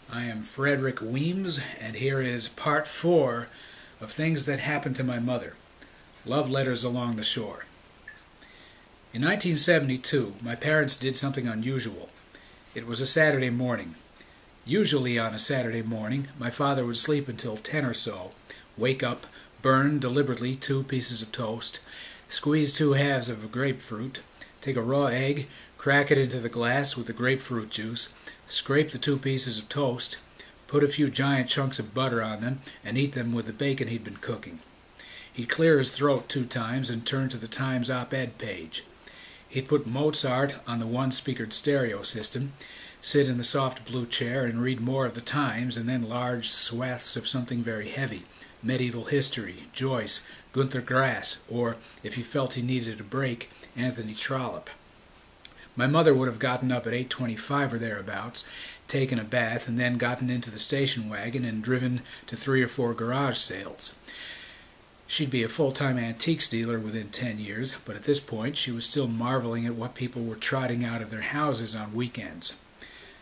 I am Frederick Weems, and here is part 4 of things that happened to my mother. Love letters along the shore. In 1972, my parents did something unusual. It was a Saturday morning. Usually on a Saturday morning, my father would sleep until 10 or so, wake up, burn deliberately 2 pieces of toast, squeeze 2 halves of a grapefruit, take a raw egg, crack it into the glass with the grapefruit juice, scrape the 2 pieces of toast, put a few giant chunks of butter on them, and eat them with the bacon he'd been cooking. He'd clear his throat 2 times and turn to the Times op-ed page. He'd put Mozart on the one-speakered stereo system, sit in the soft blue chair and read more of the Times and then large swaths of something very heavy, medieval history, Joyce, Günter Grass, or, if he felt he needed a break, Anthony Trollope. My mother would have gotten up at 8:25 or thereabouts, taken a bath, and then gotten into the station wagon and driven to 3 or 4 garage sales. She'd be a full-time antiques dealer within 10 years, but at this point she was still marveling at what people were trotting out of their houses on weekends.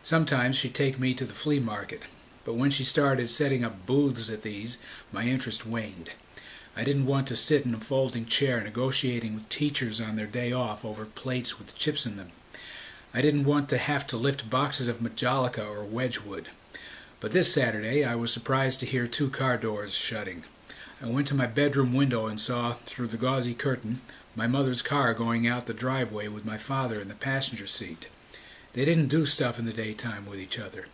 Sometimes she'd take me to the flea market, but when she started setting up booths at these, my interest waned. I didn't want to sit in a folding chair negotiating with teachers on their day off over plates with chips in them. I didn't want to have to lift boxes of Majolica or Wedgwood. But this Saturday I was surprised to hear 2 car doors shutting. I went to my bedroom window and saw, through the gauzy curtain, my mother's car going out the driveway with my father in the passenger seat. They didn't do stuff in the daytime with each other.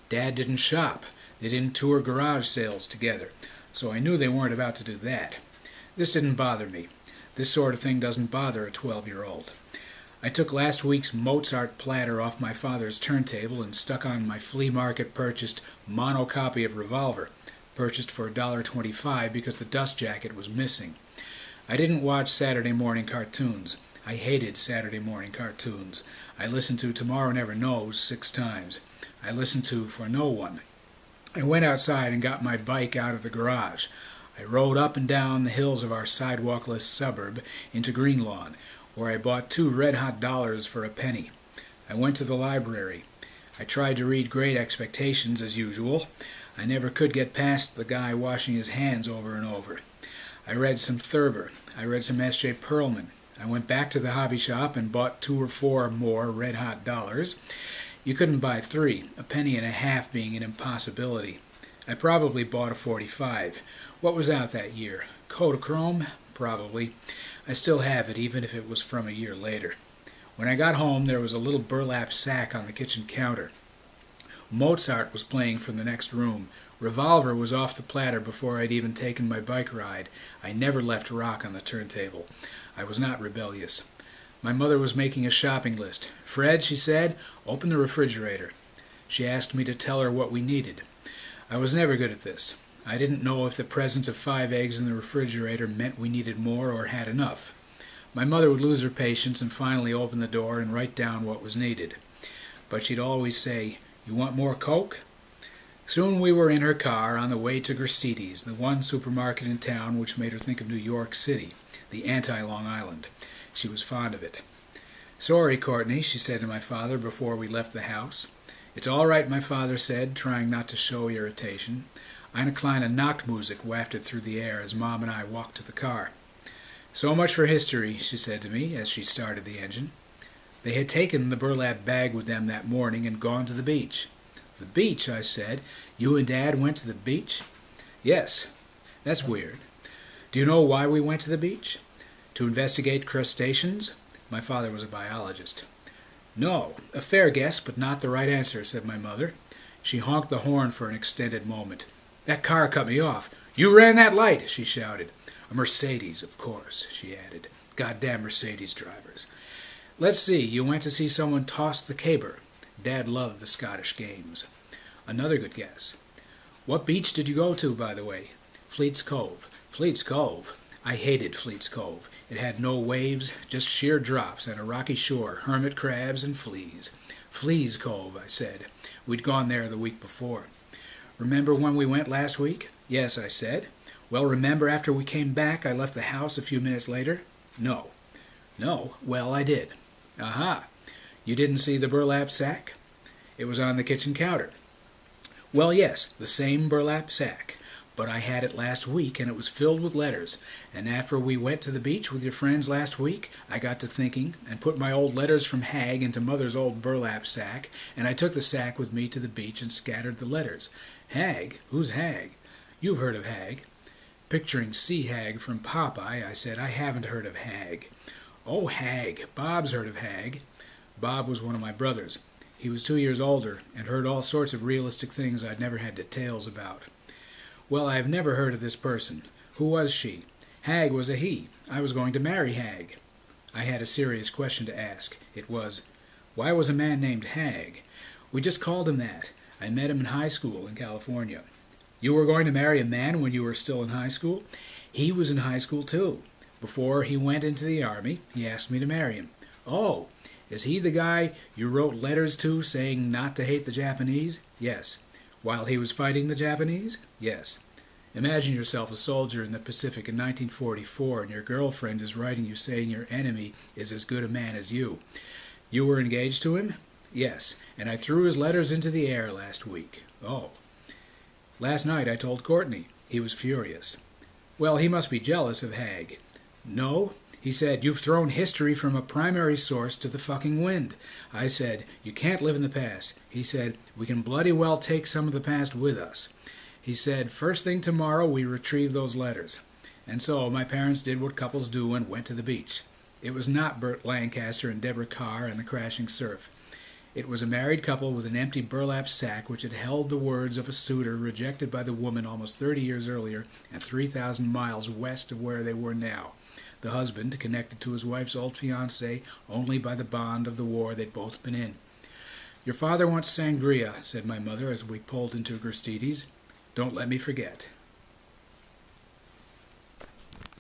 Dad didn't shop. They didn't tour garage sales together, so I knew they weren't about to do that. This didn't bother me. This sort of thing doesn't bother a 12-year-old. I took last week's Mozart platter off my father's turntable and stuck on my flea market purchased mono copy of Revolver, purchased for $1.25 because the dust jacket was missing. I didn't watch Saturday morning cartoons. I hated Saturday morning cartoons. I listened to Tomorrow Never Knows 6 times. I listened to For No One. I went outside and got my bike out of the garage. I rode up and down the hills of our sidewalkless suburb into Greenlawn, where I bought 2 red-hot dollars for a penny. I went to the library. I tried to read Great Expectations as usual. I never could get past the guy washing his hands over and over. I read some Thurber. I read some S.J. Perlman. I went back to the hobby shop and bought 2 or 4 more red-hot dollars. You couldn't buy 3, a penny and a half being an impossibility. I probably bought a 45. What was out that year? Kodachrome? Probably. I still have it, even if it was from a year later. When I got home, there was a little burlap sack on the kitchen counter. Mozart was playing from the next room. Revolver was off the platter before I'd even taken my bike ride. I never left rock on the turntable. I was not rebellious. My mother was making a shopping list. "Fred," she said, "open the refrigerator." She asked me to tell her what we needed. I was never good at this. I didn't know if the presence of 5 eggs in the refrigerator meant we needed more or had enough. My mother would lose her patience and finally open the door and write down what was needed. But she'd always say, "You want more Coke?" Soon we were in her car on the way to Gristedes, the one supermarket in town which made her think of New York City, the anti-Long Island. She was fond of it. "Sorry, Courtney," she said to my father before we left the house. "It's all right," my father said, trying not to show irritation. Eine kleine Nachtmusik wafted through the air as Mom and I walked to the car. "So much for history," she said to me as she started the engine. They had taken the burlap bag with them that morning and gone to the beach. "The beach?" I said. "You and Dad went to the beach?" "Yes." "That's weird." "Do you know why we went to the beach?" "To investigate crustaceans?" My father was a biologist. "No. A fair guess, but not the right answer," said my mother. She honked the horn for an extended moment. "That car cut me off. You ran that light," she shouted. "A Mercedes, of course," she added. "Goddamn Mercedes drivers." "Let's see, you went to see someone toss the caber." Dad loved the Scottish games. "Another good guess." "What beach did you go to, by the way?" "Fleet's Cove." "Fleet's Cove?" I hated Fleet's Cove. It had no waves, just sheer drops and a rocky shore, hermit crabs and fleas. "Flea's Cove," I said. We'd gone there the week before. "Remember when we went last week?" "Yes," I said. "Well, remember after we came back I left the house a few minutes later?" "No." "No? Well, I did." "Aha. You didn't see the burlap sack?" "It was on the kitchen counter." Well, yes, the same burlap sack. But I had it last week, and it was filled with letters. And after we went to the beach with your friends last week, I got to thinking, and put my old letters from Hag into Mother's old burlap sack, and I took the sack with me to the beach and scattered the letters. Hag? Who's Hag? You've heard of Hag. Picturing Sea Hag from Popeye, I said, I haven't heard of Hag. Oh, Hag. Bob's heard of Hag. Bob was one of my brothers. He was 2 years older, and heard all sorts of realistic things I'd never had details about. Well, I've never heard of this person. Who was she? Hag was a he. I was going to marry Hag. I had a serious question to ask. It was, why was a man named Hag? We just called him that. I met him in high school in California. You were going to marry a man when you were still in high school? He was in high school, too. Before he went into the army, he asked me to marry him. Oh, is he the guy you wrote letters to saying not to hate the Japanese? Yes. While he was fighting the Japanese? Yes. Imagine yourself a soldier in the Pacific in 1944 and your girlfriend is writing you saying your enemy is as good a man as you. You were engaged to him? Yes, and I threw his letters into the air last week. Oh. Last night I told Courtney. He was furious. Well, he must be jealous of Hag. No, he said, you've thrown history from a primary source to the fucking wind. I said, you can't live in the past. He said, we can bloody well take some of the past with us. He said, first thing tomorrow we retrieve those letters. And so my parents did what couples do and went to the beach. It was not Burt Lancaster and Deborah Carr and the crashing surf. It was a married couple with an empty burlap sack which had held the words of a suitor rejected by the woman almost 30 years earlier and 3,000 miles west of where they were now. The husband connected to his wife's old fiancée only by the bond of the war they'd both been in. Your father wants sangria, said my mother as we pulled into Gristedes. Don't let me forget.